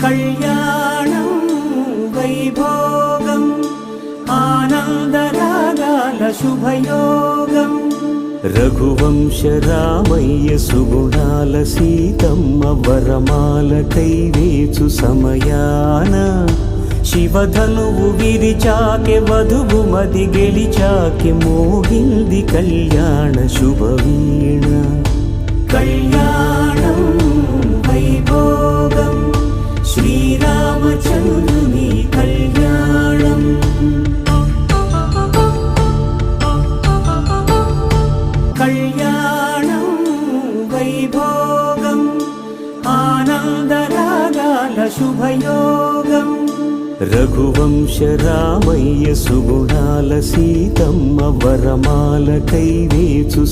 కళ్యాణం వైభోగం ఆనందరాగాల శుభయోగం రఘువంశ రామయ్య సుగుణాల సీతమ్మ వరమాల కైవేచు సమయాన శివధనువు విరిచాకె వధువు మది గెలిచాకె మోగింది కళ్యాణ శుభవీణ కళ్యాణం వైభోగం శ్రీరామచంద్రుని కళ్యాణం కళ్యాణం వైభోగం ఆనందరాగాల శుభయోగం రఘువంశ రామయ్య సుగుణాల సీతమ్మ వరమాల కైవేచు